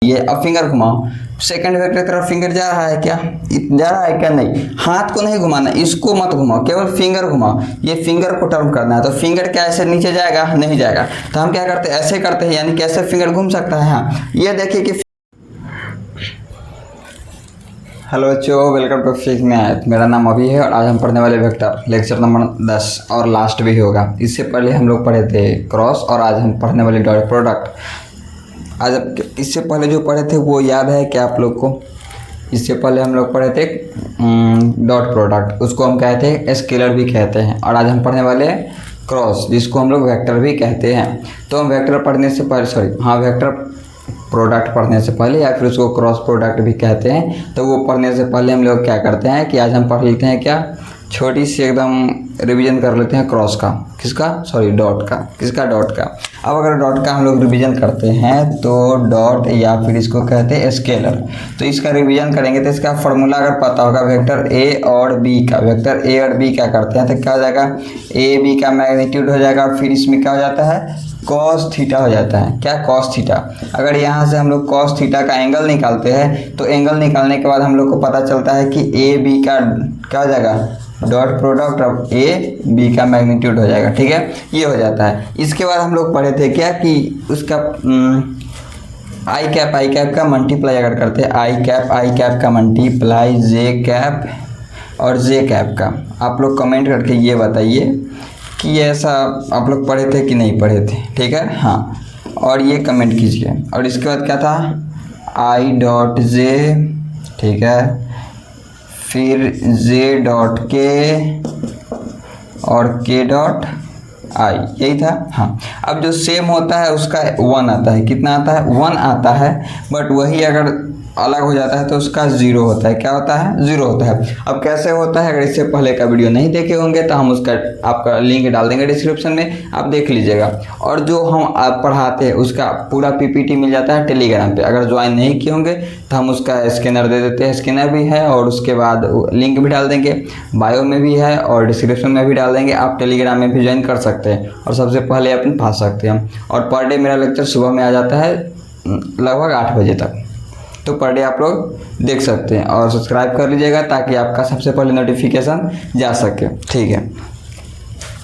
ये अब फिंगर घुमाओ, सेकंड वेक्टर की तरफ फिंगर जा रहा है क्या, जा रहा है क्या, नहीं। हाथ को नहीं घुमाना, इसको मत घुमाओ, केवल फिंगर घुमाओ। ये फिंगर को टर्न करना है, तो फिंगर क्या ऐसे नीचे जाएगा, नहीं जाएगा। तो हम क्या करते हैं, ऐसे करते हैं, यानी कि ऐसे फिंगर घूम सकता है। हाँ, ये देखिए कि हेलो बच्चों, वेलकम टू फिजिक्स मैथ। मेरा नाम अभी है और आज हम पढ़ने वाले वेक्टर लेक्चर नंबर 10 और लास्ट भी होगा। इससे पहले हम लोग पढ़े थे क्रॉस और आज हम पढ़ने वाले डॉट प्रोडक्ट। आज इससे पहले जो पढ़े थे वो याद है क्या आप लोग को? इससे पहले हम लोग पढ़े थे डॉट प्रोडक्ट, उसको हम कहते हैं स्केलर भी कहते हैं। और आज हम पढ़ने वाले हैं क्रॉस, जिसको हम लोग वेक्टर भी कहते हैं। तो हम वेक्टर पढ़ने से पहले वेक्टर प्रोडक्ट पढ़ने से पहले या फिर उसको क्रॉस प्रोडक्ट भी कहते हैं, तो वो पढ़ने से पहले हम लोग क्या करते हैं कि आज हम पढ़ लेते हैं क्या, छोटी सी एकदम रिवीजन कर लेते हैं क्रॉस का, किसका, डॉट का, किसका, डॉट का। अब अगर डॉट का हम लोग रिवीजन करते हैं तो डॉट या फिर इसको कहते हैं स्केलर। तो इसका रिवीजन करेंगे तो इसका फॉर्मूला अगर पता होगा, वेक्टर ए और बी का, वेक्टर ए और बी क्या करते हैं तो क्या हो जाएगा, ए बी का मैग्नीट्यूड हो जाएगा, फिर इसमें क्या हो जाता है, कॉस थीटा हो जाता है। क्या, कॉस थीटा। अगर यहाँ से हम लोग कॉस थीटा का एंगल निकालते हैं तो एंगल निकालने के बाद हम लोग को पता चलता है कि ए बी का क्या हो जाएगा, dot product of A B का मैग्नीट्यूड हो जाएगा। ठीक है, ये हो जाता है। इसके बाद हम लोग पढ़े थे क्या कि उसका आई कैप का मल्टीप्लाई अगर करते हैं, आई कैप का मल्टीप्लाई जे कैप और जे कैप का। आप लोग कमेंट करके ये बताइए कि ऐसा आप लोग पढ़े थे कि नहीं पढ़े थे। ठीक है, हाँ, और ये कमेंट कीजिए। और इसके बाद क्या था, आई डॉट जे, ठीक है, फिर जे डॉट के और के डॉट आई, यही था। हाँ, अब जो सेम होता है उसका 1 आता है, कितना आता है, 1 आता है। बट वही अगर अलग हो जाता है तो उसका 0 होता है। क्या होता है, 0 होता है। अब कैसे होता है, अगर इससे पहले का वीडियो नहीं देखे होंगे तो हम उसका आपका लिंक डाल देंगे डिस्क्रिप्शन में, आप देख लीजिएगा। और जो हम आप पढ़ाते हैं उसका पूरा पीपीटी मिल जाता है टेलीग्राम पे। अगर ज्वाइन नहीं किए होंगे तो हम उसका स्कैनर दे देते हैं, स्कैनर भी है और उसके बाद लिंक भी डाल देंगे, बायो में भी है और डिस्क्रिप्शन में भी डाल देंगे। आप टेलीग्राम में भी ज्वाइन कर सकते हैं और सबसे पहले अपन पा सकते हैं। और पर डे मेरा लेक्चर सुबह में आ जाता है लगभग 8 बजे तक, तो पर डे आप लोग देख सकते हैं। और सब्सक्राइब कर लीजिएगा ताकि आपका सबसे पहले नोटिफिकेशन जा सके। ठीक है,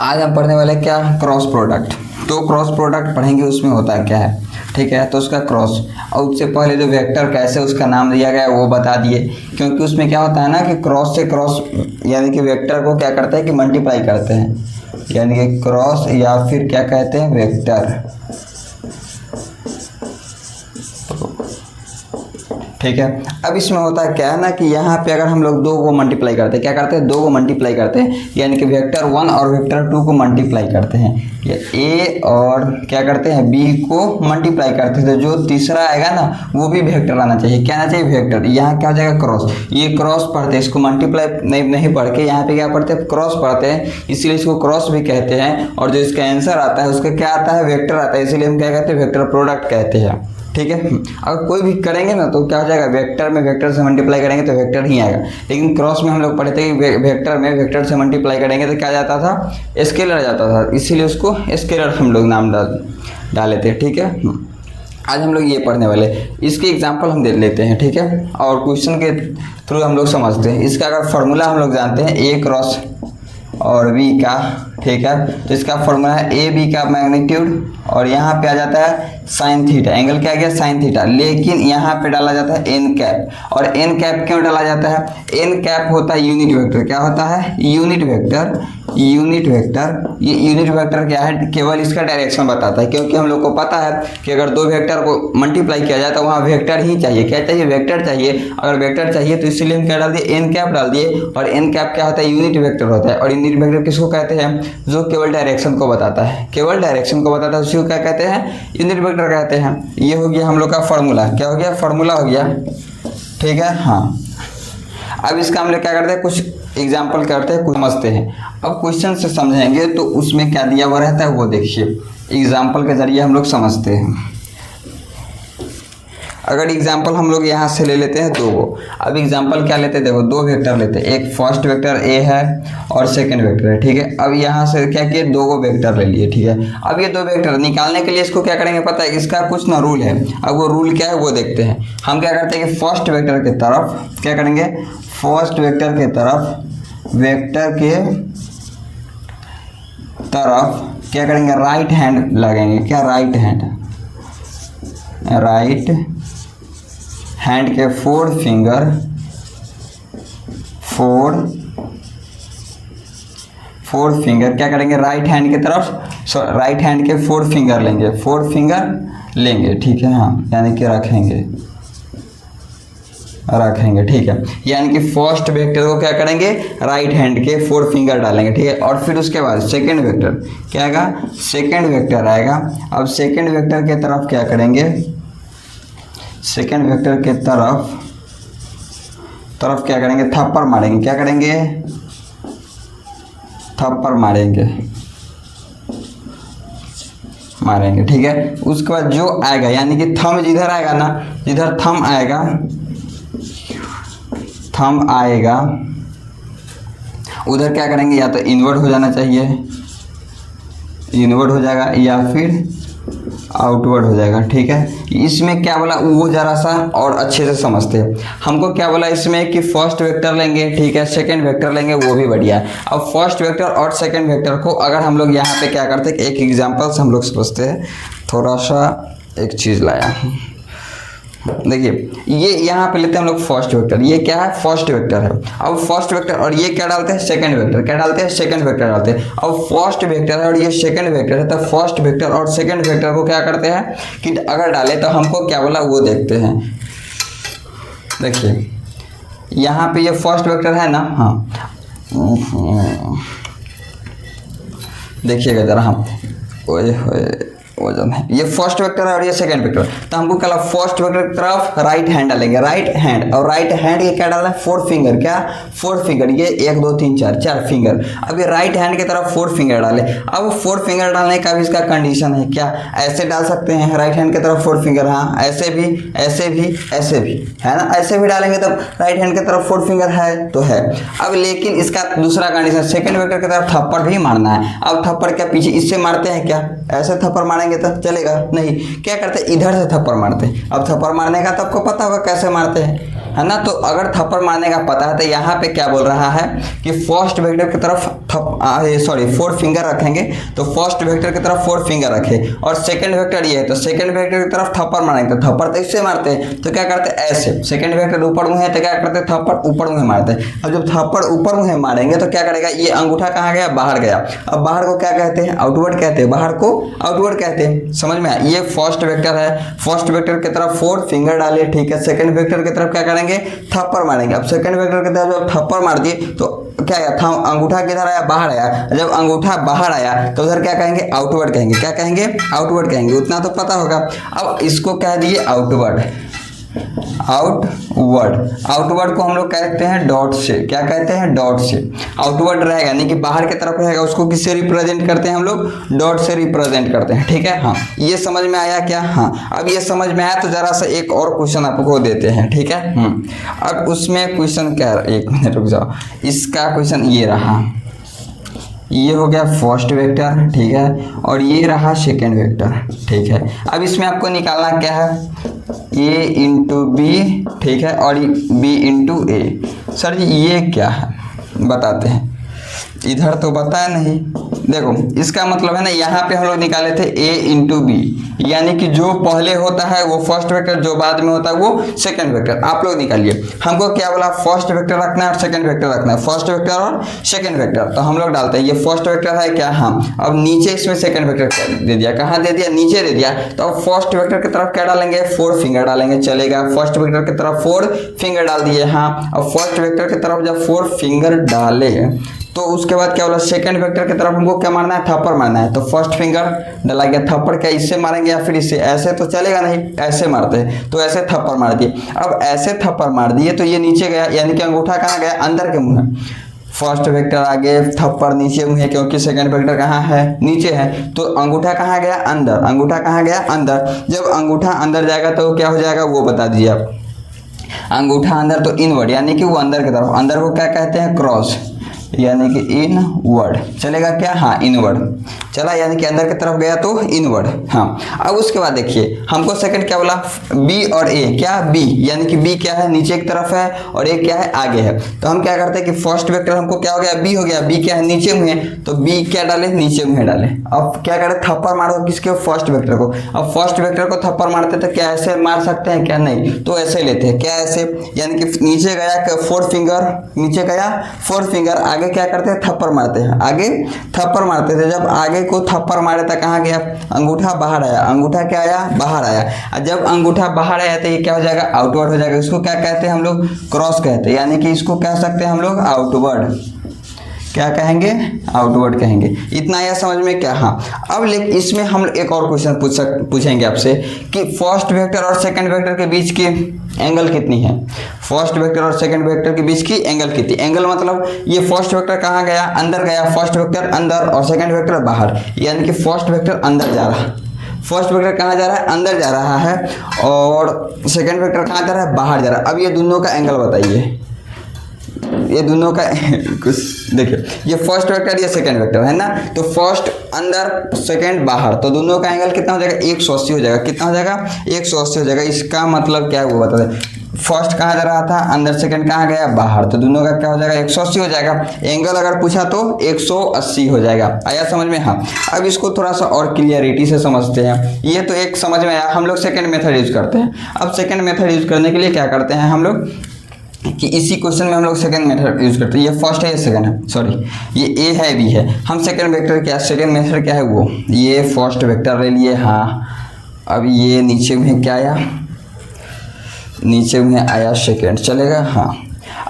आज हम पढ़ने वाले क्या, क्रॉस प्रोडक्ट। तो क्रॉस प्रोडक्ट पढ़ेंगे, उसमें होता क्या है। ठीक है, तो उसका क्रॉस, और उससे पहले जो वेक्टर कैसे उसका नाम दिया गया है वो बता दिए। क्योंकि उसमें क्या होता है ना कि क्रॉस से क्रॉस यानी कि वेक्टर को क्या करते हैं कि मल्टीप्लाई करते हैं, यानी कि क्रॉस या फिर क्या कहते हैं, वेक्टर। ठीक है, अब इसमें होता है क्या है ना कि यहाँ पे अगर हम लोग 2 को मल्टीप्लाई करते हैं, क्या करते हैं, 2 को मल्टीप्लाई करते हैं, यानी कि वेक्टर 1 और वेक्टर 2 को मल्टीप्लाई करते हैं, या ए और क्या करते हैं, बी को मल्टीप्लाई करते हैं। तो जो तीसरा आएगा ना वो भी वेक्टर आना चाहिए। क्या आना चाहिए, वेक्टर। यहाँ क्या हो जाएगा, क्रॉस। ये क्रॉस पढ़ते हैं, इसको मल्टीप्लाई नहीं पढ़ के यहाँ पे क्या पढ़ते हैं, क्रॉस पढ़ते हैं, इसीलिए इसको क्रॉस भी कहते हैं। और जो इसका आंसर आता है उसका क्या आता है, वेक्टर आता है, इसीलिए हम क्या कहते हैं, वेक्टर प्रोडक्ट कहते हैं। ठीक है, अगर कोई भी करेंगे ना तो क्या हो जाएगा, वेक्टर में वेक्टर से मल्टीप्लाई करेंगे तो वेक्टर ही आएगा। लेकिन क्रॉस में हम लोग पढ़े थे कि वेक्टर में वेक्टर से मल्टीप्लाई करेंगे तो क्या जाता था, स्केलर जाता था, इसीलिए उसको स्केलर हम लोग नाम डाले थे। ठीक है, आज हम लोग ये पढ़ने वाले, इसके एग्जांपल हम दे लेते हैं। ठीक है, और क्वेश्चन के थ्रू हम लोग समझते हैं। इसका अगर फॉर्मूला हम लोग जानते हैं, ए क्रॉस और बी का। ठीक है, तो इसका फॉर्मूला है ए बी का मैग्नीट्यूड और यहाँ पे आ जाता है साइन थीटा। एंगल क्या गया, साइन थीटा। लेकिन यहाँ पे डाला जाता है एन कैप। और एन कैप क्यों डाला जाता है, एन कैप होता है यूनिट वेक्टर। क्या होता है, यूनिट वेक्टर। यूनिट वेक्टर, ये यूनिट वेक्टर क्या है, केवल इसका डायरेक्शन बताता है। क्योंकि हम लोग को पता है कि अगर 2 वेक्टर को मल्टीप्लाई किया जाए तो वहाँ वेक्टर ही चाहिए। क्या चाहिए, वेक्टर चाहिए। अगर वेक्टर चाहिए तो इसीलिए हम क्या डाल दिए, एन कैप डाल दिए। और एन कैप क्या होता है, यूनिट वेक्टर होता है। और यूनिट वेक्टर किसको कहते हैं, जो केवल डायरेक्शन को बताता है, केवल डायरेक्शन को बताता है, उसी को क्या कहते हैं, यूनिट वेक्टर कहते हैं। ये हो गया हम लोग का फॉर्मूला। क्या हो गया, फॉर्मूला हो गया। ठीक है, हाँ, अब इसका हम लोग क्या करते हैं, कुछ एग्जाम्पल करते हैं, कुछ समझते हैं। अब क्वेश्चन से समझेंगे तो उसमें क्या दिया हुआ रहता है वो देखिए, एग्जाम्पल के जरिए हम लोग समझते हैं। अगर एग्जाम्पल हम लोग यहाँ से ले लेते हैं दो को, अब एग्जाम्पल क्या लेते हैं, देखो दो वेक्टर लेते हैं, एक फर्स्ट वेक्टर ए है और सेकंड वेक्टर है, ठीक है। अब यहाँ से क्या किए, दो को वेक्टर ले लिए, ठीक है। अब ये दो वेक्टर निकालने के लिए इसको क्या करेंगे पता है, इसका कुछ ना रूल है। अब वो रूल क्या है वो देखते हैं। हम क्या करते हैं कि फर्स्ट वेक्टर की तरफ क्या करेंगे, फर्स्ट वेक्टर की तरफ, वेक्टर के तरफ क्या करेंगे, राइट हैंड लगेंगे। क्या, राइट हैंड, राइट हैंड के फोर फिंगर, फोर फिंगर क्या करेंगे, राइट हैंड की तरफ, राइट हैंड के फोर फिंगर लेंगे, फोर फिंगर लेंगे, ठीक है। हाँ, यानी कि रखेंगे, ठीक है। यानी कि फर्स्ट वेक्टर को क्या करेंगे, राइट हैंड के फोर फिंगर डालेंगे, ठीक है। और फिर उसके बाद सेकंड वेक्टर क्या आएगा, सेकंड वेक्टर आएगा। अब सेकंड वेक्टर के तरफ क्या करेंगे, सेकंड वेक्टर के तरफ क्या करेंगे, थप्पड़ मारेंगे। क्या करेंगे, थप्पड़ मारेंगे, ठीक है। उसके बाद जो आएगा, यानी कि थंब जिधर आएगा ना, जिधर थंब आएगा उधर क्या करेंगे, या तो इन्वर्ट हो जाना चाहिए, इन्वर्ट हो जाएगा, या फिर आउटवर्ड हो जाएगा, ठीक है। इसमें क्या बोला वो जरा सा और अच्छे से समझते हैं। हमको क्या बोला इसमें कि फर्स्ट वेक्टर लेंगे, ठीक है, सेकंड वेक्टर लेंगे, वो भी बढ़िया है। अब फर्स्ट वेक्टर और सेकंड वेक्टर को अगर हम लोग यहाँ पे क्या करते हैं, एक एग्जांपल से हम लोग समझते हैं। थोड़ा सा एक चीज़ लाया, देखिए ये यहाँ पे लेते हैं हम लोग फर्स्ट वेक्टर, ये क्या है, फर्स्ट वेक्टर है। अब फर्स्ट वेक्टर और ये क्या डालते हैं, सेकंड वेक्टर, क्या डालते हैं, सेकंड वेक्टर डालते हैं। अब फर्स्ट वेक्टर है और ये सेकंड वेक्टर है, तो फर्स्ट वेक्टर और सेकंड वेक्टर को क्या करते हैं कि अगर डाले तो हमको क्या बोला वो देखते हैं। देखिए यहाँ पे ये फर्स्ट वेक्टर है ना, हाँ देखिएगा जरा, हम वजन है, ये फर्स्ट वेक्टर है और ये सेकंड वेक्टर, तो हमको क्या, फर्स्ट वेक्टर की तरफ राइट हैंड डालेंगे, राइट हैंड, और राइट हैंड ये क्या डालना है, फोर फिंगर। क्या, फोर फिंगर, ये 1 2 3 4 फिंगर। अब ये राइट हैंड की तरफ फोर फिंगर डाले। अब फोर फिंगर डालने का भी इसका कंडीशन है, क्या, ऐसे डाल सकते हैं राइट हैंड की तरफ फोर फिंगर, हाँ ऐसे भी, ऐसे भी, ऐसे भी, है ना, ऐसे भी डालेंगे तब राइट हैंड की तरफ फोर फिंगर है तो है। अब लेकिन इसका दूसरा कंडीशन, सेकंड वेक्टर की तरफ थप्पड़ भी मारना है। अब थप्पड़ क्या पीछे इससे मारते हैं, क्या ऐसे थप्पड़ मारेंगे तो चलेगा नहीं, क्या करते हैं, इधर से थप्पड़ मारते हैं। अब थप्पड़ मारने का तो आपको पता होगा कैसे मारते हैं, है ना। तो अगर थप्पड़ मारने का पता है तो यहाँ पे क्या बोल रहा है कि फर्स्ट वेक्टर की तरफ फोर फिंगर रखेंगे, तो फर्स्ट वेक्टर की तरफ फोर फिंगर रखे, और सेकंड वेक्टर ये है तो सेकंड वेक्टर की तरफ थप्पड़ मारेंगे, तो थप्पड़ तो इससे मारते हैं, तो क्या करते हैं ऐसे। सेकंड वेक्टर ऊपर मुँह है तो क्या करते हैं, थप्पड़ ऊपर मुँह मारते हैं। अब जब थप्पड़ ऊपर मुँह मारेंगे तो क्या करेगा, ये अंगूठा कहाँ गया, बाहर गया। अब बाहर को क्या कहते हैं, आउटवर्ड कहते हैं, बाहर को आउटवर्ड कहते हैं, समझ में आया। ये फर्स्ट वेक्टर है, फर्स्ट वेक्टर की तरफ फोर फिंगर डाले, ठीक है। सेकंड वेक्टर की तरफ क्या करेंगे, थप्पड़ मारेंगे। अब सेकंड वेक्टर की तरफ जब थप्पड़ मार दिए तो क्या आया, था अंगूठा किधर आया, बाहर आया। जब अंगूठा बाहर आया तो उधर क्या कहेंगे, आउटवर्ड कहेंगे। क्या कहेंगे, आउटवर्ड कहेंगे, उतना तो पता होगा। अब इसको कह दिए आउटवर्ड, आउटवर्ड को हम लोग कहते हैं डॉट से। क्या कहते हैं, डॉट से। आउटवर्ड रहेगा यानी कि बाहर की तरफ रहेगा, उसको किससे रिप्रेजेंट करते हैं हम लोग, डॉट से रिप्रेजेंट करते हैं, ठीक है। हाँ ये समझ में आया क्या, हाँ अब ये समझ में आया तो जरा सा एक और क्वेश्चन आपको देते हैं, ठीक है। अब उसमें क्वेश्चन क्या, एक मिनट रुक जाओ, इसका क्वेश्चन ये रहा, ये हो गया फर्स्ट वेक्टर, ठीक है, और ये रहा सेकेंड वेक्टर, ठीक है। अब इसमें आपको निकालना क्या है, ए इंटू बी, ठीक है, और बी इंटू ए। सर जी ये क्या है बताते हैं, इधर तो बताया नहीं। देखो इसका मतलब है ना, यहाँ पे हम लोग निकाले थे a इंटू बी, यानी कि जो पहले होता है वो फर्स्ट वेक्टर, जो बाद में होता है वो सेकंड वेक्टर। आप लोग निकालिए, हमको क्या बोला, फर्स्ट वेक्टर रखना है और सेकंड वेक्टर रखना है, फर्स्ट वेक्टर और सेकंड वेक्टर। तो हम लोग डालते हैं, ये फर्स्ट वेक्टर है क्या, हाँ। अब नीचे इसमें सेकंड वेक्टर दे दिया, कहाँ दे दिया, नीचे दे दिया। तो अब फर्स्ट वेक्टर की तरफ क्या डालेंगे, फोर फिंगर डालेंगे, चलेगा। फर्स्ट वेक्टर की तरफ फोर फिंगर डाल दिए, हाँ। अब फर्स्ट वेक्टर की तरफ जब फोर फिंगर डाले तो उसके बाद क्या बोला, सेकंड वेक्टर की तरफ हमको क्या मारना है, थप्पड़ मारना है। तो फर्स्ट फिंगर डाला गया, थप्पड़ क्या इससे मारेंगे या फिर इससे, ऐसे तो चलेगा नहीं, ऐसे मारते हैं, तो ऐसे थप्पड़ मार दिए। अब ऐसे थप्पड़ मार दिए तो ये नीचे गया, यानी कि अंगूठा कहाँ गया, अंदर के मुंह में, फर्स्ट वेक्टर आगे, थप्पड़ नीचे हुए क्योंकि सेकंड वेक्टर कहाँ है, नीचे है। तो अंगूठा कहाँ गया, अंदर, अंगूठा कहाँ गया, अंदर। जब अंगूठा अंदर जाएगा तो क्या हो जाएगा वो बता दीजिए आप। अंगूठा अंदर तो इनवर्ड, यानी कि वो अंदर की तरफ, अंदर को क्या कहते हैं, क्रॉस, यानी कि इनवर्ड चलेगा क्या, हाँ इनवर्ड चला, यानी कि अंदर की तरफ गया तो इनवर्ड। हाँ, अब उसके बाद देखिए हमको सेकंड क्या बोला, बी और ए, क्या बी, यानी कि बी क्या है, नीचे की तरफ है और ए क्या है, आगे है। तो हम क्या करते हैं कि फर्स्ट वेक्टर हमको क्या हो गया, बी हो गया, बी क्या है, नीचे में है, तो बी क्या डाले, नीचे में डाले। अब क्या करें, थप्पड़ मारो किसके, फर्स्ट वेक्टर को। अब फर्स्ट वेक्टर को थप्पड़ मारते तो क्या ऐसे मार सकते हैं क्या, नहीं, तो ऐसे लेते हैं, क्या ऐसे, यानी कि नीचे गया फोर्थ फिंगर, नीचे गया फोर्थ फिंगर, आगे क्या करते हैं, थप्पड़ मारते हैं, आगे थप्पड़ मारते थे। जब आगे को थप्पड़ मारे था कहाँ गया, अंगूठा बाहर आया, अंगूठा क्या आया, बाहर आया। और जब अंगूठा बाहर आया तो ये क्या हो जाएगा, आउटवर्ड हो जाएगा। इसको क्या कहते हैं हम लोग, क्रॉस कहते हैं, यानी कि इसको कह सकते हैं हम लोग आउटवर्ड, क्या कहेंगे, आउटवर्ड कहेंगे। इतना आया समझ में क्या, हाँ। अब लेकिन इसमें हम एक और क्वेश्चन पूछेंगे आपसे कि फर्स्ट वेक्टर और सेकंड वेक्टर के बीच की एंगल कितनी है, फर्स्ट वेक्टर और सेकंड वेक्टर के बीच की एंगल कितनी, एंगल मतलब ये फर्स्ट वेक्टर कहाँ गया, अंदर गया, फर्स्ट वेक्टर अंदर और सेकंड वेक्टर बाहर, यानी कि फर्स्ट वेक्टर अंदर जा रहा है, फर्स्ट वेक्टर कहाँ जा रहा है, अंदर जा रहा है, और सेकंड वेक्टर कहाँ जा रहा है, बाहर जा रहा है। अब ये दोनों का एंगल बताइए, ये दोनों का कुछ देखिए, ये फर्स्ट वेक्टर ये सेकंड वेक्टर है ना, तो फर्स्ट अंदर सेकंड बाहर, तो दोनों का एंगल कितना हो जाएगा, 180 हो जाएगा, कितना हो जाएगा, 180 हो जाएगा। इसका मतलब क्या है वो बता दें, फर्स्ट कहाँ जा रहा था अंदर, सेकंड कहाँ गया बाहर, तो दोनों का क्या हो जाएगा, 180 हो जाएगा। एंगल अगर पूछा तो 180 हो जाएगा। आया समझ में, हाँ। अब इसको थोड़ा सा और क्लियरिटी से समझते हैं। ये तो एक समझ में आया, हम लोग सेकंड मेथड यूज करते हैं। अब सेकंड मेथड यूज करने के लिए क्या करते हैं हम लोग कि इसी क्वेश्चन में हम लोग सेकंड मेथड यूज करते हैं। ये फर्स्ट है, ये सेकंड है, सॉरी ये ए है, बी है। हम सेकंड वेक्टर क्या, सेकंड मेथड क्या है वो, ये फर्स्ट वेक्टर ले लिए, हाँ। अब ये नीचे में क्या आया, नीचे में आया सेकंड, चलेगा, हाँ।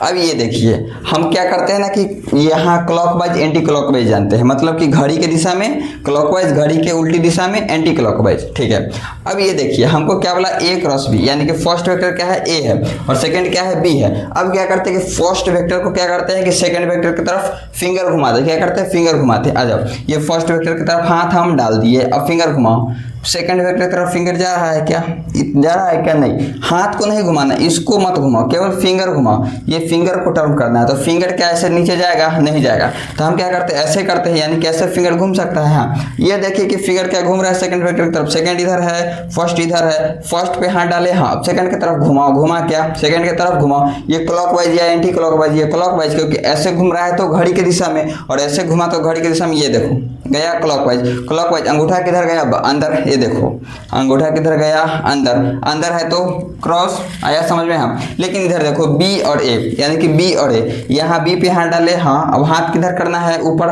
अब ये देखिए हम क्या करते हैं ना कि यहाँ क्लॉकवाइज एंटी क्लॉकवाइज जानते हैं, मतलब कि घड़ी के दिशा में क्लॉकवाइज, घड़ी के उल्टी दिशा में एंटी क्लॉकवाइज, ठीक है। अब ये देखिए हमको क्या बोला, ए क्रॉस बी, यानी कि फर्स्ट वेक्टर क्या है, ए है, और सेकंड क्या है, बी है। अब क्या करते हैं कि फर्स्ट वेक्टर को क्या करते हैं कि सेकंड वेक्टर की तरफ फिंगर घुमाते, क्या करते हैं, फिंगर घुमाते। आ जाओ, ये फर्स्ट वेक्टर की तरफ हाथ हम डाल दिए, अब फिंगर घुमाओ, सेकंड वेक्टर की तरफ फिंगर जा रहा है क्या, जा रहा है क्या, नहीं, हाथ को नहीं घुमाना, इसको मत घुमाओ, केवल फिंगर घुमाओ, ये फिंगर को टर्न करना है। तो फिंगर क्या ऐसे नीचे जाएगा, नहीं जाएगा, तो हम क्या करते हैं, ऐसे करते हैं, यानी कैसे फिंगर घूम सकता है, हाँ। ये देखिए कि फिंगर क्या घूम रहा है सेकंड वेक्टर की तरफ, सेकंड इधर है, फर्स्ट इधर है, फर्स्ट पे हाथ डाले, हाँ। अब सेकंड की तरफ घुमाओ, घुमा क्या, सेकंड की तरफ घुमाओ, ये क्लॉकवाइज या एंटी क्लॉकवाइज, ये क्लॉकवाइज, क्योंकि ऐसे घूम रहा है तो घड़ी की दिशा में, और ऐसे घुमा तो घड़ी की दिशा में। ये देखो गया क्लॉकवाइज, क्लॉकवाइज, अंगूठा किधर गया, अंदर, ये देखो अंगूठा किधर गया, अंदर, अंदर है तो क्रॉस, आया समझ में, हम। लेकिन इधर देखो बी और ए, यानी कि बी और ए, यहाँ बी पे हाथ डाले, हाँ। अब हाथ किधर करना है, ऊपर,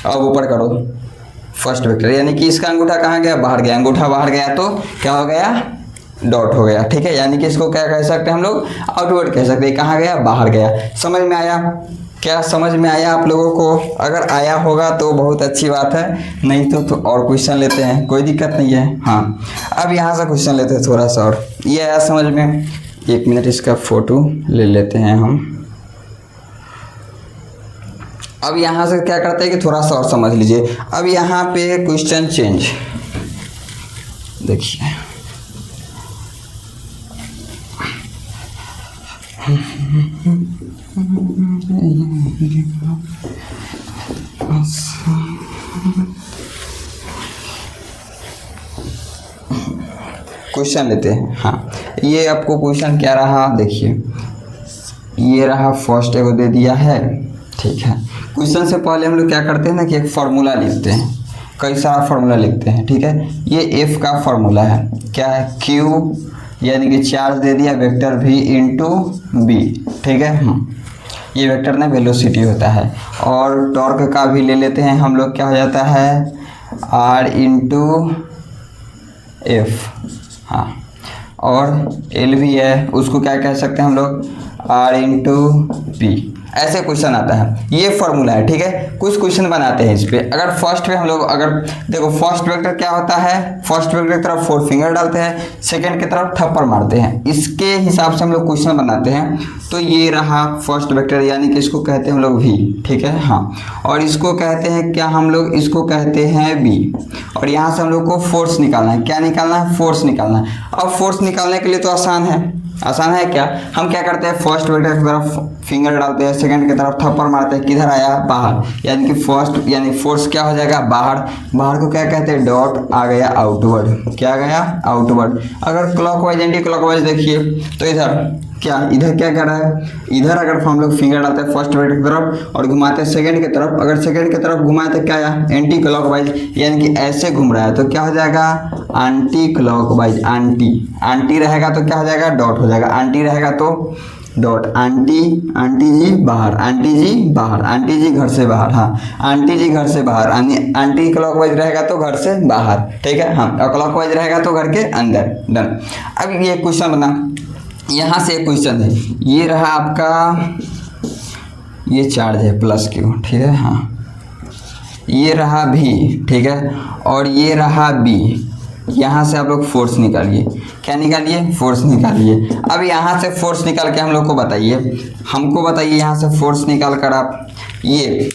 अब ऊपर करो फर्स्ट वेक्टर, यानी कि इसका अंगूठा कहाँ गया, बाहर गया, अंगूठा बाहर गया तो क्या हो गया, डॉट हो गया, ठीक है। यानी कि इसको क्या कह सकते हैं हम लोग, आउटवर्ड कह सकते हैं, कहाँ गया, बाहर गया। समझ में आया, क्या समझ में आया आप लोगों को? अगर आया होगा तो बहुत अच्छी बात है, नहीं तो और क्वेश्चन लेते हैं, कोई दिक्कत नहीं है, हाँ। अब यहाँ से क्वेश्चन लेते हैं थोड़ा सा और, ये आया समझ में। एक मिनट इसका फोटो ले लेते हैं हम। अब यहाँ से क्या करते हैं कि थोड़ा सा और समझ लीजिए। अब यहाँ पे क्वेश्चन चेंज, देखिए क्वेश्चन लेते हैं, हाँ। ये आपको क्वेश्चन क्या रहा, देखिए ये रहा, फर्स्ट एगो दे दिया है, ठीक है। क्वेश्चन से पहले हम लोग क्या करते हैं ना कि एक फार्मूला लिखते हैं, कई सारा फार्मूला लिखते हैं, ठीक है। ये एफ का फार्मूला है, क्या है, क्यू, यानी कि चार्ज दे दिया वेक्टर v इंटू बी, ठीक है। ये वेक्टर ना वेलोसिटी होता है, और टॉर्क का भी ले लेते हैं हम लोग, क्या हो जाता है, r इंटू एफ, हाँ। और एल भी है, उसको क्या कह सकते हैं हम लोग, r इंटू पी, ऐसे क्वेश्चन आता है, ये फॉर्मूला है, ठीक है। कुछ क्वेश्चन बनाते हैं इस पे। अगर फर्स्ट पे हम लोग अगर देखो फर्स्ट वेक्टर क्या होता है, फर्स्ट वेक्टर की तरफ 4 फिंगर डालते हैं, सेकंड की तरफ थप्पड़ मारते हैं, इसके हिसाब से हम लोग क्वेश्चन बनाते हैं। तो ये रहा फर्स्ट वेक्टर, यानी कि इसको कहते हैं हम लोग v, ठीक है, हाँ। और इसको कहते हैं क्या हम लोग, इसको कहते हैं b। और यहाँ से हम लोग को फोर्स निकालना है। क्या निकालना है? फोर्स निकालना है। अब फोर्स निकालने के लिए तो आसान है क्या, हम क्या करते हैं, फर्स्ट वेक्टर की तरफ फिंगर डालते हैं, सेकंड की तरफ थप्पड़ मारते हैं, किधर आया, बाहर, यानी कि फर्स्ट यानी फोर्स क्या हो जाएगा, बाहर। बाहर को क्या कहते हैं, डॉट, आ गया आउटवर्ड, क्या गया, आउटवर्ड। अगर क्लॉकवाइज एंटी क्लॉकवाइज देखिए तो इधर क्या कर रहा है, इधर अगर हम लोग फिंगर डालते हैं फर्स्ट वेक्टर की तरफ और घुमाते हैं सेकंड की तरफ, अगर सेकंड की तरफ घुमाए तो क्या आया, एंटी क्लॉकवाइज, यानी कि ऐसे घूम रहा है तो क्या हो जाएगा, एंटी क्लॉकवाइज। एंटी रहेगा तो क्या हो जाएगा, डॉट हो जाएगा, एंटी रहेगा तो डॉट, आंटी जी बाहर, आंटी जी बाहर, आंटी जी घर से बाहर, हाँ, आंटी जी घर से बाहर। एंटी क्लॉकवाइज रहेगा तो घर से बाहर, ठीक है, हाँ, और क्लॉकवाइज रहेगा तो घर के अंदर। डन। अब ये क्वेश्चन बना, यहाँ से एक क्वेश्चन है, ये रहा आपका, ये चार्ज है प्लस क्यू, ठीक है, हाँ, ये रहा भी, ठीक है, और ये रहा बी। यहाँ से आप लोग फोर्स निकालिए, क्या निकालिए, फोर्स निकालिए। अब यहाँ से फोर्स निकाल के हम लोग को बताइए, हमको बताइए यहाँ से फोर्स निकाल कर आप, ये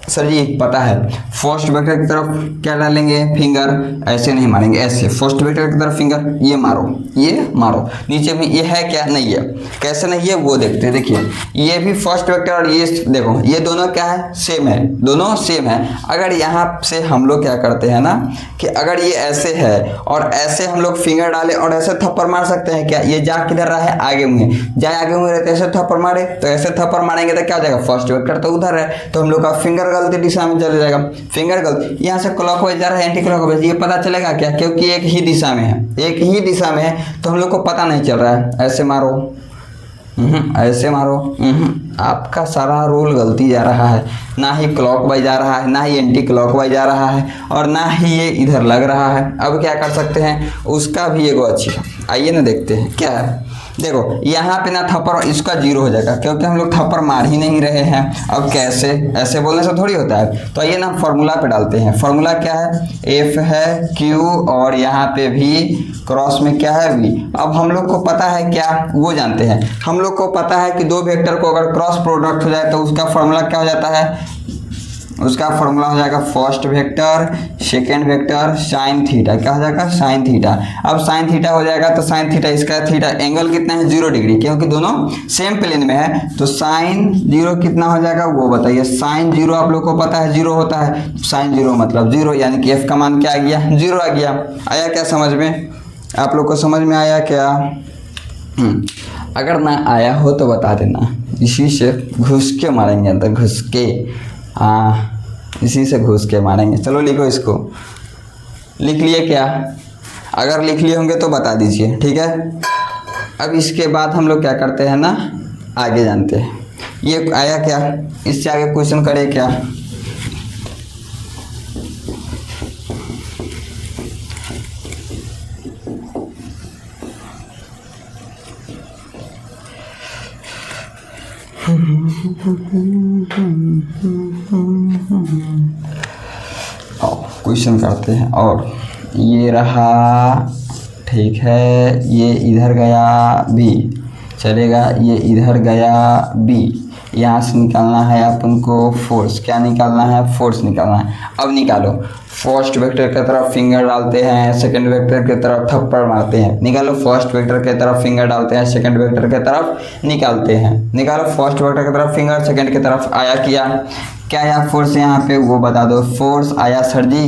सर जी पता है, फर्स्ट वेक्टर की तरफ क्या डालेंगे, फिंगर, ऐसे नहीं मारेंगे, ऐसे फर्स्ट वेक्टर की तरफ फिंगर, ये मारो, नीचे में ये है क्या, नहीं है, कैसे नहीं है वो देखते हैं। देखिए ये भी फर्स्ट वेक्टर और ये देखो, ये दोनों क्या है, सेम है, दोनों सेम है। अगर यहाँ से हम लोग क्या करते हैं ना, कि अगर ये ऐसे है और ऐसे हम लोग फिंगर डाले और ऐसे थप्पड़ मार सकते हैं क्या, ये जा किधर रहा है, आगे मुँह, जाए आगे मुँह रहते, ऐसे थप्पड़ मारे तो ऐसे थप्पड़ मारेंगे तो क्या हो जाएगा, फर्स्ट वेक्टर तो उधर है, तो हम लोग का फिंगर गलती दिशा में चले जाएगा, फिंगर गलती, यहाँ से क्लॉकवाइज जा रहा है, एंटी क्लॉकवाइज, ये पता चलेगा क्या, क्योंकि एक ही दिशा में है, तो हम लोग को पता नहीं चल रहा है। ऐसे मारो, ऐसे मारो, आपका सारा रूल गलती जा रहा है, ना ही क्लॉकवाइज जा रहा है, ना ही एंटी क्लॉकवाइज जा रहा है, और ना ही ये इधर लग रहा है। अब क्या कर सकते हैं, उसका भी एगो अच्छी है, आइए ना देखते हैं क्या है। देखो यहाँ पे ना थप्पड़, इसका 0 हो जाएगा क्योंकि हम लोग थप्पड़ मार ही नहीं रहे हैं। अब कैसे, ऐसे बोलने से थोड़ी होता है, तो आइए ना फॉर्मूला पे डालते हैं। फॉर्मूला क्या है, एफ है, क्यू, और यहाँ पे भी क्रॉस में क्या है, वी। अब हम लोग को पता है क्या, वो जानते हैं, हम लोग को पता है कि दो वेक्टर को अगर क्रॉस प्रोडक्ट हो जाए तो उसका फॉर्मूला क्या हो जाता है, उसका फॉर्मूला हो जाएगा first vector second vector sine theta, क्या हो जाएगा, साइन थीटा। अब साइन थीटा हो जाएगा तो साइन थीटा, इसका थीटा एंगल कितना है, 0 डिग्री, क्योंकि दोनों सेम प्लेन में है, तो साइन 0 कितना हो जाएगा वो बताइए। साइन 0 आप लोग को पता है 0 होता है, साइन 0 मतलब 0, यानी कि एफ का मान क्या आ गया, 0 आ गया। आया क्या समझ में, आप लोग को समझ में आया क्या? अगर ना आया हो तो बता देना, इसी से घुस के मारेंगे अंदर, घुस के, हाँ इसी से घुस के मारेंगे। चलो लिखो, इसको लिख लिए क्या, अगर लिख लिए होंगे तो बता दीजिए, ठीक है। अब इसके बाद हम लोग क्या करते हैं ना, आगे जानते हैं। ये आया क्या, इससे आगे क्वेश्चन करें क्या, क्वेश्चन करते हैं। और ये रहा, ठीक है, ये इधर गया बी, चलेगा, ये इधर गया बी, यहाँ से निकालना है अपन को फोर्स, क्या निकालना है, फोर्स निकालना है। अब निकालो, फर्स्ट वेक्टर की तरफ फिंगर डालते हैं, सेकंड वेक्टर की तरफ थप्पड़ मारते हैं, निकालो। फर्स्ट वेक्टर की तरफ फिंगर डालते हैं, सेकंड वेक्टर की तरफ निकालते हैं, निकालो। फर्स्ट वेक्टर की तरफ फिंगर, सेकंड की तरफ आया क्या आया, फोर्स यहाँ पे वो बता दो। फोर्स आया सर जी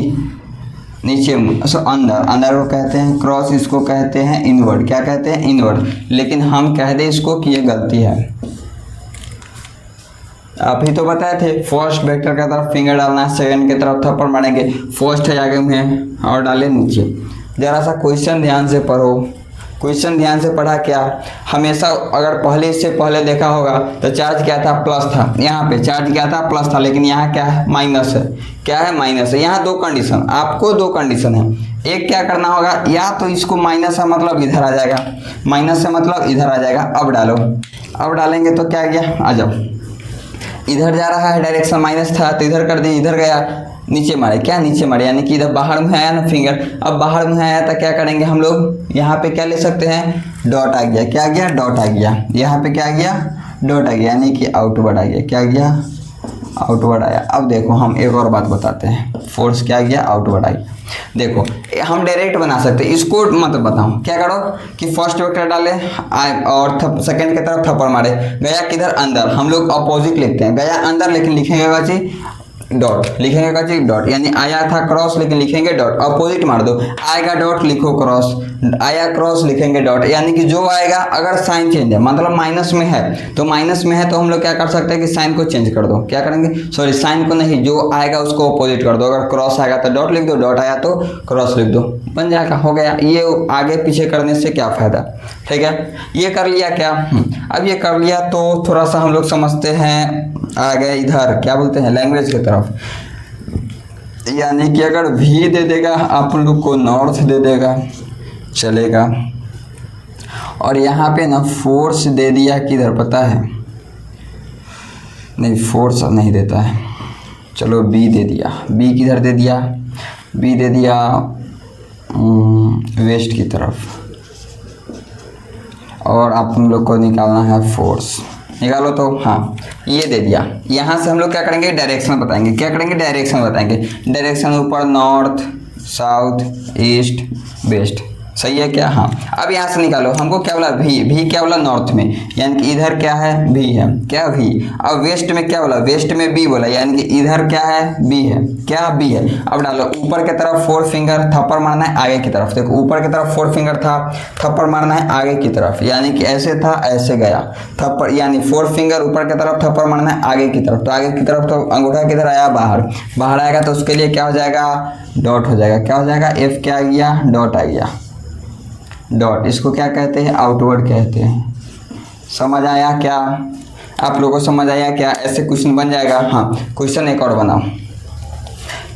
नीचे, अंदर को कहते हैं क्रॉस, इसको कहते हैं इनवर्ड, क्या कहते हैं, इनवर्ड। लेकिन हम कह दें इसको कि ये गलती है, आप ही तो बताए थे फर्स्ट वेक्टर की तरफ फिंगर डालना है, सेकंड की तरफ थप्पड़ मारेंगे, फर्स्ट है आगे में और डाले नीचे। जरा सा क्वेश्चन ध्यान से पढ़ो, क्वेश्चन ध्यान से पढ़ा क्या, हमेशा अगर पहले इससे पहले देखा होगा तो चार्ज क्या था, प्लस था, यहाँ पे चार्ज क्या था, प्लस था, लेकिन यहाँ क्या है, माइनस है, क्या है, माइनस है। यहाँ दो कंडीशन, आपको दो कंडीशन है, एक क्या करना होगा, या तो इसको माइनस है मतलब इधर आ जाएगा, माइनस है मतलब इधर आ जाएगा। अब डालो, अब डालेंगे तो क्या गया, आ जाओ, इधर जा रहा है, डायरेक्शन माइनस था तो इधर कर दिए, इधर गया नीचे मारे, क्या नीचे मारे यानी कि इधर बाहर में आया ना फिंगर। अब बाहर में आया तो क्या करेंगे हम लोग, यहाँ पे क्या ले सकते हैं, डॉट आ गया, क्या आ गया, डॉट आ गया, यहाँ पे क्या आ गया, डॉट आ गया, यानी कि आउटवर्ड आ गया, क्या आ गया, आउटवर्ड आया। अब देखो हम एक और बात बताते हैं, फोर्स क्या आ गया, आउटवर्ड आ गया। देखो हम डायरेक्ट बना सकते हैं, इसको मत बताऊं, क्या करो कि फर्स्ट वेक्टर डाले और सेकंड की तरफ थप्पड़ मारे, गया किधर, अंदर। हम लोग अपोजिट लिखते हैं, गया अंदर लेकिन लिखेंगे बाजी डॉट, लिखेंगे बाजी डॉट, यानी आया था क्रॉस लेकिन लिखेंगे डॉट। अपोजिट मार दो, आएगा डॉट लिखो क्रॉस, आया क्रॉस लिखेंगे डॉट, यानी कि जो आएगा अगर साइन चेंज है, मतलब माइनस में है तो माइनस में है तो हम लोग क्या कर सकते हैं कि साइन को चेंज कर दो, क्या करेंगे, सॉरी साइन को नहीं, जो आएगा उसको अपोजिट कर दो। अगर क्रॉस आएगा तो डॉट लिख दो, डॉट आया तो क्रॉस लिख दो, बन जाएगा, हो गया। ये आगे पीछे करने से क्या फायदा, ठीक है। ये कर लिया क्या, अब ये कर लिया तो थोड़ा सा हम लोग समझते हैं, आ गए इधर क्या बोलते हैं, लैंग्वेज की तरफ। यानी कि अगर भी दे देगा आप लोग को नॉर्थ दे देगा चलेगा, और यहाँ पे ना फोर्स दे दिया किधर पता है, नहीं फोर्स नहीं देता है, चलो बी दे दिया, बी किधर दे दिया, बी दे दिया वेस्ट की तरफ, और आप लोग को निकालना है फोर्स, निकालो तो हाँ ये दे दिया। यहाँ से हम लोग क्या करेंगे, डायरेक्शन बताएंगे, क्या करेंगे, डायरेक्शन बताएंगे, डायरेक्शन ऊपर नॉर्थ साउथ ईस्ट वेस्ट, सही है क्या, हाँ। अब यहाँ से निकालो, हमको क्या बोला, भी क्या बोला, नॉर्थ में, यानी कि इधर क्या है, भी है, क्या भी। अब वेस्ट में क्या बोला, वेस्ट में बी बोला, यानी कि इधर क्या है, बी है, क्या बी है। अब डालो ऊपर की तरफ फोर फिंगर, थप्पड़ मारना है आगे की तरफ, देखो ऊपर की तरफ फोर फिंगर था, थप्पड़ मारना है आगे की तरफ, यानी कि ऐसे था ऐसे गया थप्पड़, यानी फोर फिंगर ऊपर की तरफ, थप्पड़ मारना है आगे की तरफ, तो आगे की तरफ तो अंगूठा किधर आया, बाहर, बाहर आएगा तो उसके लिए क्या हो जाएगा, डॉट हो जाएगा, क्या हो जाएगा, एफ क्या आ गया, डॉट आ गया, डॉट। इसको क्या कहते हैं, आउटवर्ड कहते हैं। समझ आया क्या, आप लोगों को समझ आया क्या, ऐसे क्वेश्चन बन जाएगा। हाँ क्वेश्चन एक और बनाओ,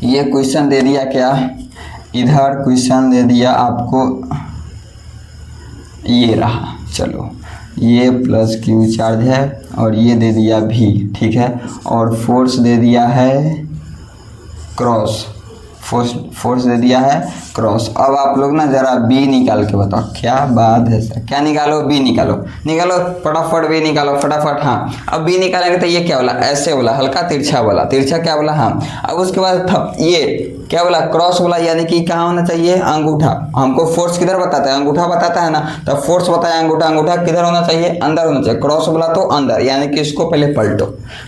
ये क्वेश्चन दे दिया क्या, इधर क्वेश्चन दे दिया आपको, ये रहा, चलो ये प्लस क्यू चार्ज है और ये दे दिया भी, ठीक है, और फोर्स दे दिया है क्रॉस, फोर्स दे दिया है क्रॉस। अब आप लोग ना जरा बी निकाल के बताओ, क्या बात है सर, क्या निकालो, बी निकालो, निकालो फटाफट, बी निकालो फटाफट। हाँ अब बी निकालेंगे तो ये क्या बोला, ऐसे बोला, हल्का तिरछा बोला, तिरछा क्या बोला, हाँ। अब उसके बाद ये क्या बोला, क्रॉस बोला, यानी कि कहाँ होना चाहिए, अंगूठा। हमको फोर्स किधर बताता है, अंगूठा बताता है ना, तब फोर्स बताया अंगूठा, अंगूठा किधर होना चाहिए, अंदर होना चाहिए। क्रॉस बोला तो अंदर, यानी कि इसको पहले पलटो,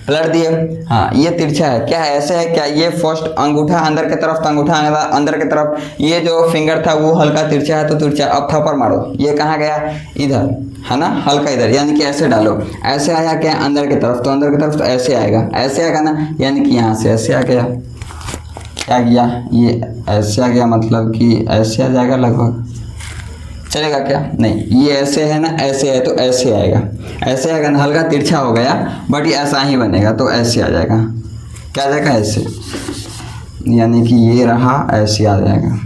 पलट दिए। हाँ ये तिरछा है, क्या है, ऐसे है क्या, ये फर्स्ट अंगूठा अंदर की तरफ, अंगूठा अंदर की तरफ, ये जो फिंगर था वो हल्का तिरछा है तो तिरछा। अब थप्पड़ मारो, ये कहाँ गया, इधर है ना, हल्का इधर, यानी कि ऐसे डालो, ऐसे आया क्या, अंदर की तरफ, तो अंदर की तरफ तो ऐसे आएगा, ऐसे आएगा ना, यानी कि यहाँ से ऐसे आ गया, क्या गया, ये ऐसे आ गया, मतलब कि ऐसे आ जाएगा लगभग, चलेगा क्या, नहीं ये ऐसे है ना, ऐसे है तो ऐसे आएगा, ऐसे आएगा ना, हल्का तिरछा हो गया बट ये ऐसा ही बनेगा, तो ऐसे आ जाएगा, क्या आ जाएगा, ऐसे, यानी कि ये रहा, ऐसे आ जाएगा।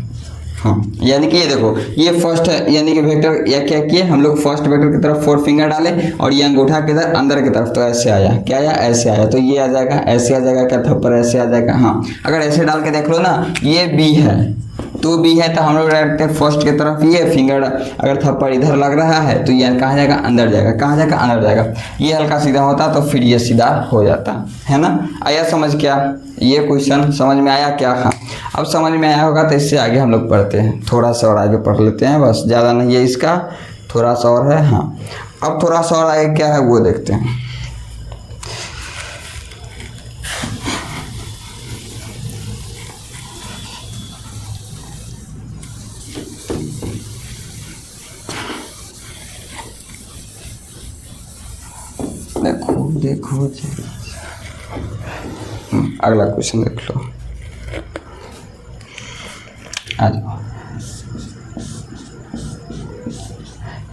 हाँ यानी कि ये देखो, ये फर्स्ट है, यानी कि वेक्टर, या क्या किए हम लोग, फर्स्ट वेक्टर की तरफ फोर फिंगर डाले और ये अंगूठा किधर, अंदर की तरफ, तो ऐसे आया, क्या आया, ऐसे आया, तो ये आ जाएगा, ऐसे आ जाएगा, क्या थप्पड़ ऐसे आ जाएगा। हाँ अगर ऐसे डाल के देख लो ना, ये बी है तो बी है, तो हम लोग डालते हैं फर्स्ट की तरफ, ये फिंगर अगर थप्पड़ इधर लग रहा है तो ये कहाँ जाएगा, अंदर जाएगा, कहाँ जाएगा, अंदर जाएगा। ये हल्का सीधा होता तो फिर ये सीधा हो जाता है ना। आया समझ, क्या ये क्वेश्चन समझ में आया क्या, हाँ अब समझ में आया होगा तो इससे आगे हम लोग पढ़ते हैं, थोड़ा सा और आगे पढ़ लेते हैं, बस ज़्यादा नहीं है इसका, थोड़ा सा और है। हाँ अब थोड़ा सा और आगे क्या है वो देखते हैं। देखो देखो अगला क्वेश्चन देख लो, आ जाओ।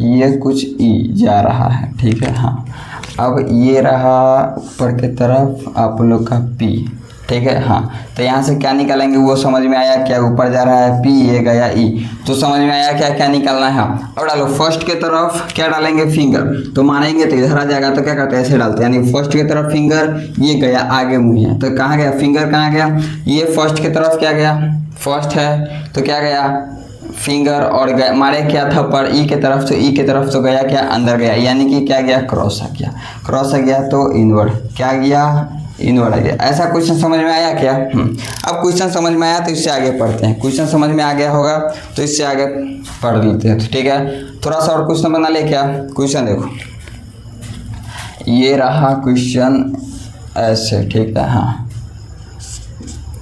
ये कुछ ई जा रहा है, ठीक है, हाँ। अब ये रहा ऊपर की तरफ आप लोग का पी, ठीक है। हाँ, तो यहाँ से क्या निकालेंगे वो समझ में आया क्या? ऊपर जा रहा है P, ये गया E, तो समझ में आया क्या क्या निकालना है। अब डालो फर्स्ट के तरफ क्या डालेंगे? फिंगर। तो मानेंगे तो इधर आ जाएगा, तो क्या करते हैं ऐसे डालते हैं, यानी फर्स्ट की तरफ फिंगर, ये गया आगे मुँह है, तो कहाँ गया फिंगर? कहाँ गया? ये फर्स्ट की तरफ क्या गया? फर्स्ट है तो क्या गया? फिंगर, और गया मारे क्या थप्पड़ ई के तरफ, तो ई के तरफ तो गया क्या? अंदर गया, यानी कि क्या गया? क्रॉस आ गया। क्रॉस आ गया तो इनवर्ड क्या गया? इनवर्ड आ गया। ऐसा क्वेश्चन समझ में आया क्या? अब क्वेश्चन समझ में आया तो इससे आगे पढ़ते हैं। क्वेश्चन समझ में आ गया होगा तो इससे आगे पढ़ लेते हैं, तो ठीक है। थोड़ा सा और क्वेश्चन बना ले क्या? क्वेश्चन देखो, ये रहा क्वेश्चन ऐसे, ठीक है। हाँ,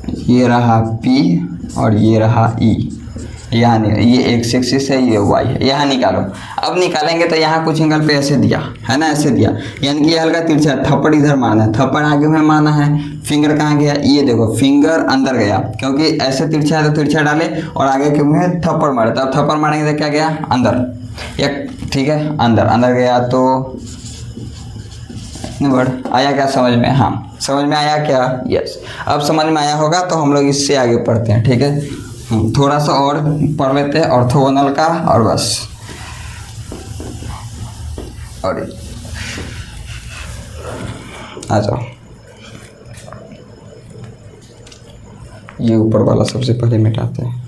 ये रहा P और ये रहा E, यहाँ ये एक्स एक्सिस है, ये वाई है, यहाँ निकालो। अब निकालेंगे तो यहाँ कुछ एंगल पे ऐसे दिया है ना, ऐसे दिया, यानी कि ये हल्का तिरछा, थप्पड़ इधर मारना है, थप्पड़ आगे में मारना है। फिंगर कहाँ गया? ये देखो फिंगर अंदर गया, क्योंकि ऐसे तिरछा है तो तिरछा डाले और आगे के मुँह थप्पड़ मारे, तब थप्पड़ मारेंगे तो क्या गया? अंदर, एक ठीक है, अंदर अंदर गया तो वर्ड आया क्या समझ में? हाँ, समझ में आया क्या? यस। अब समझ में आया होगा तो हम लोग इससे आगे पढ़ते हैं, ठीक है। थोड़ा सा और पढ़ लेते हैं ऑर्थोगोनल का, और बस। और आ जाओ, ये ऊपर वाला सबसे पहले मिटाते हैं।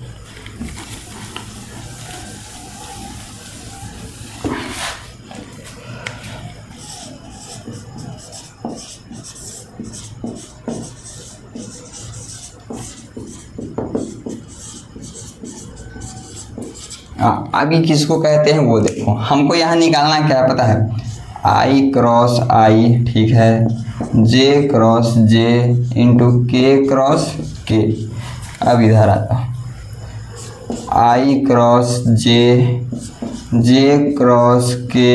हाँ, अभी किसको कहते हैं वो देखो, हमको यहाँ निकालना क्या है पता है? I क्रॉस I, ठीक है, J cross J into K cross K। अब इधर आता I cross J, J cross K,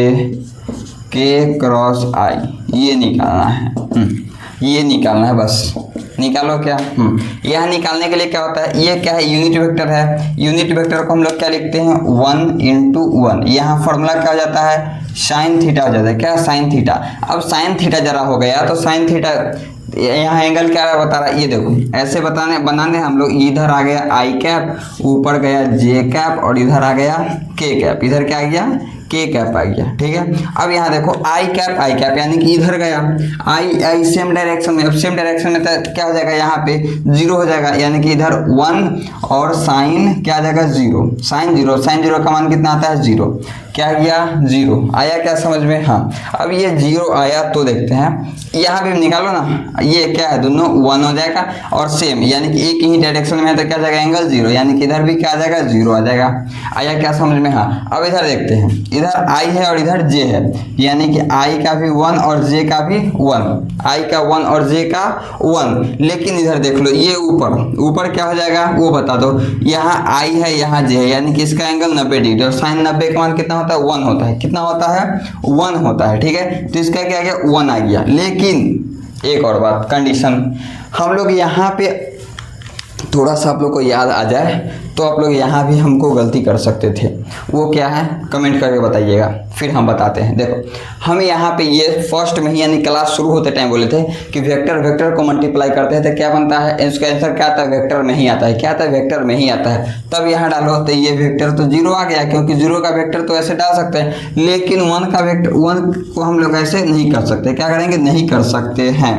K cross I, ये निकालना है। ये निकालना है, बस निकालो क्या? यह निकालने के लिए क्या होता है? ये क्या है? यूनिट वेक्टर है। यूनिट वेक्टर को हम लोग क्या लिखते हैं? 1 इंटू 1। यहाँ फॉर्मूला क्या हो जाता है? साइन थीटा हो जाता है। क्या? Sine theta. अब साइन थीटा जरा हो गया तो साइन थीटा, यहाँ एंगल क्या बता रहा है? ये देखो ऐसे बनाने हम लोग, इधर आ गया आई कैप, ऊपर गया जे कैप, और इधर आ गया के कैप, इधर क्या आ गया? के कैप आ गया, ठीक है। अब यहाँ देखो आई कैप यानी कि इधर गया आई सेम डायरेक्शन में। अब सेम डायरेक्शन में तो क्या हो जाएगा? यहाँ पे 0 हो जाएगा, यानी कि इधर 1 और साइन क्या आ जाएगा? 0। साइन 0 का मान कितना आता है? 0। क्या गया? 0 आया क्या समझ में? हाँ। अब ये 0 आया तो देखते हैं, यहाँ भी निकालो ना, ये क्या है? दोनों 1 हो जाएगा, और सेम यानी कि एक ही डायरेक्शन में है तो क्या आ जाएगा? एंगल 0, यानी कि इधर भी क्या आ जाएगा? 0 आ जाएगा। आया क्या समझ में? हाँ। अब इधर देखते हैं, इधर I है और इधर J है, यानी कि I का भी 1 और J का भी 1, I का 1 और J का 1। लेकिन इधर देख लो, ये ऊपर क्या हो जाएगा वो बता दो। यहाँ I है, यहाँ J है, यानी कि इसका एंगल 90 डिग्री, और साइन 90 का मान कितना होता है? 1 होता है। कितना होता है? 1 होता है, ठीक है। तो इसका क्या आ गया? 1 आ गया। लेकिन एक और बात, कंडीशन, हम लोग यहाँ पे थोड़ा सा आप लोग को याद आ जाए तो आप लोग यहाँ भी हमको गलती कर सकते थे, वो क्या है? कमेंट करके बताइएगा, फिर हम बताते हैं। देखो हम यहाँ पे ये फर्स्ट में ही, यानी क्लास शुरू होते टाइम बोले थे कि वेक्टर को मल्टीप्लाई करते हैं तो क्या बनता है? इसका आंसर क्या आता है? वेक्टर में ही आता है। क्या आता है? वेक्टर में ही आता है। तब यहाँ डालो तो ये वेक्टर तो 0 आ गया, क्योंकि 0 का वेक्टर तो ऐसे डाल सकते हैं, लेकिन 1 का वेक्टर, 1 को हम लोग ऐसे नहीं कर सकते। क्या करेंगे? नहीं कर सकते हैं,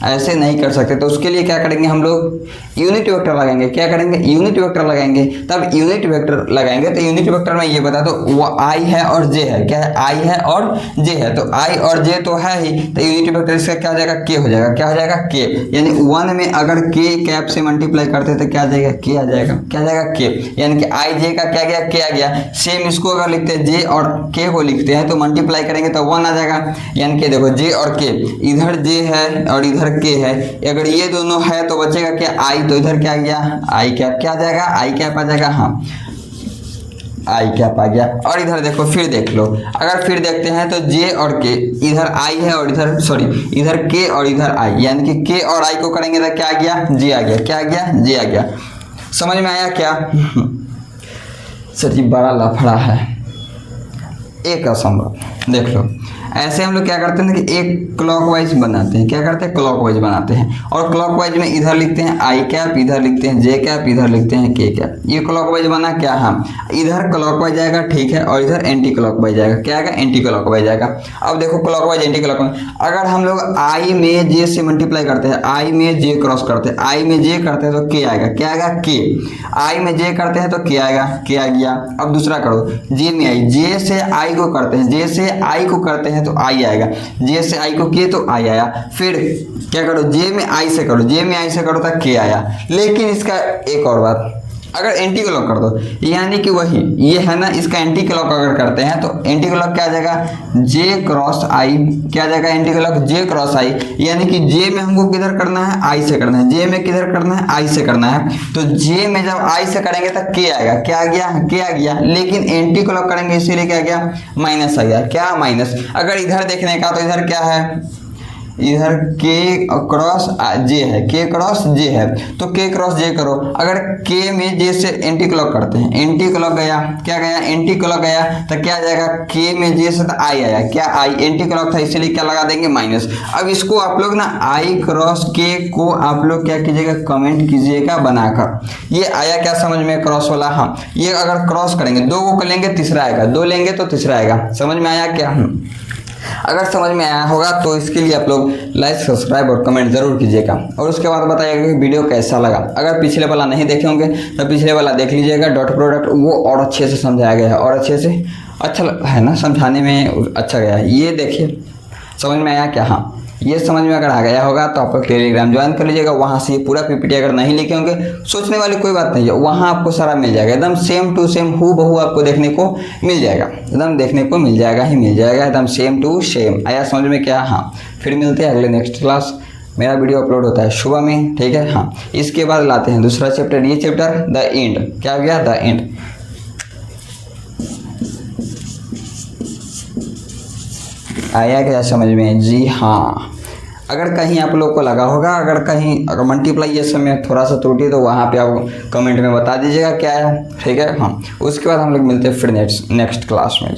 ऐसे नहीं कर सकते। तो उसके लिए क्या करेंगे? हम लोग यूनिट वेक्टर लगाएंगे। क्या करेंगे? यूनिट वेक्टर लगाएंगे। तब यूनिट वेक्टर लगाएंगे तो यूनिट वेक्टर में ये बता दो, वो I है और J है। क्या है? I है और J है, तो I और J तो है ही, तो यूनिट वेक्टर इसका क्या हो जाएगा? K हो जाएगा। क्या हो जाएगा? K। यानी 1 में अगर K कैप से मल्टीप्लाई करते तो क्या आ जाएगा? K आ जाएगा। क्या आ जाएगा? K। यानी कि I J का क्या गया? K आ गया। सेम इसको अगर लिखते हैं, J और K को लिखते हैं तो मल्टीप्लाई करेंगे तो 1 आ जाएगा। यानी कि देखो J और K, इधर J है और इधर K है, अगर ये दोनों है तो बचेगा क्या? I, तो इधर क्या आ गया? I cap. क्या आ जाएगा? I कैप आ जाएगा। हाँ, I कैप आ गया। और इधर देखो, फिर देख लो, अगर फिर देखते हैं तो J और K, इधर I है और इधर K और इधर I, यानी कि K और I को करेंगे तो क्या आ गया? J आ गया। क्या आ गया? J आ गया। समझ में आया क्या? सर जी बड़ा लफड़ा है, एक असंभव। देख लो, ऐसे हम लोग क्या करते हैं कि एक क्लॉकवाइज बनाते हैं, क्या करते हैं क्लॉकवाइज बनाते हैं, और क्लॉकवाइज में इधर लिखते हैं आई कैप, इधर लिखते हैं जे कैप, इधर लिखते हैं के कैप। ये क्लॉकवाइज बना क्या, हाँ इधर क्लॉकवाइज आएगा ठीक है, और इधर एंटी क्लॉकवाइज आएगा, क्या आएगा एंटी क्लॉकवाइज आएगा। अब देखो क्लॉकवाइज एंटी क्लॉकवाइज, अगर हम लोग आई में जे से मल्टीप्लाई करते हैं, आई में जे क्रॉस करते हैं, आई में जे करते हैं तो के आएगा, क्या आएगा के, आई में जे करते हैं तो के आएगा, के आ गया। अब दूसरा करो, जे में आई, जे से आई को करते हैं, जे से आई को करते हैं तो आई आएगा, जे से आई को किए तो आई आया। फिर क्या करो, जे में आई से करो, जे में आई से करो तो के आया। लेकिन इसका एक और बात, अगर एंटी क्लॉक कर दो, यानी कि वही ये है ना, इसका एंटी क्लॉक अगर करते हैं तो एंटी क्लॉक क्या आ जाएगा, जे क्रॉस आई, क्या आ जाएगा एंटी क्लॉक जे क्रॉस आई, यानी कि जे में हमको किधर करना है, आई से करना है, जे में किधर करना है, आई से करना है। तो जे में जब आई से करेंगे तो के आएगा, क्या आ गया के आ गया, लेकिन एंटी क्लॉक करेंगे इसीलिए क्या आ गया माइनस आ गया, क्या माइनस। अगर इधर देखने का तो इधर क्या है, इधर के क्रॉस जे है, के क्रॉस जे है, तो के क्रॉस जे करो। अगर के में जे से एंटी क्लॉक करते हैं, एंटी क्लॉक गया, क्या गया एंटी क्लॉक गया, तो क्या आ जाएगा के में जे से तो आई आया, क्या आई एंटी क्लॉक था इसलिए क्या लगा देंगे माइनस। अब इसको आप लोग ना आई क्रॉस के को आप लोग क्या कीजिएगा कमेंट कीजिएगा बनाकर, ये आया क्या समझ में क्रॉस वाला, हाँ ये अगर क्रॉस करेंगे दो को लेंगे तीसरा आएगा, दो लेंगे तो तीसरा आएगा, समझ में आया क्या। अगर समझ में आया होगा तो इसके लिए आप लोग लाइक सब्सक्राइब और कमेंट जरूर कीजिएगा, और उसके बाद बताइएगा कि वीडियो कैसा लगा। अगर पिछले वाला नहीं देखे होंगे तो पिछले वाला देख लीजिएगा, डॉट प्रोडक्ट वो और अच्छे से समझाया गया है, और अच्छे से अच्छा है ना, समझाने में अच्छा गया है। ये देखिए समझ में आया क्या, हाँ ये समझ में अगर आ गया होगा तो आप लोग टेलीग्राम ज्वाइन कर लीजिएगा, वहाँ से ये पूरा पीपीटी अगर नहीं लिखे होंगे सोचने वाली कोई बात नहीं है, वहाँ आपको सारा मिल जाएगा, एकदम सेम टू सेम हू बहू आपको देखने को मिल जाएगा, एकदम देखने को मिल जाएगा ही मिल जाएगा, एकदम सेम टू सेम। आया समझ में क्या, हाँ फिर मिलते हैं अगले नेक्स्ट क्लास। मेरा वीडियो अपलोड होता है सुबह में, ठीक है, हाँ इसके बाद लाते हैं दूसरा चैप्टर, ये चैप्टर द एंड, क्या हो गया द एंड। आया क्या समझ में, जी हाँ। अगर कहीं आप लोग को लगा होगा, अगर कहीं अगर मल्टीप्लाइजेशन में थोड़ा सा त्रुटि तो वहाँ पे आप कमेंट में बता दीजिएगा क्या है, ठीक है, हाँ उसके बाद हम लोग मिलते हैं फिर नेक्स्ट क्लास में।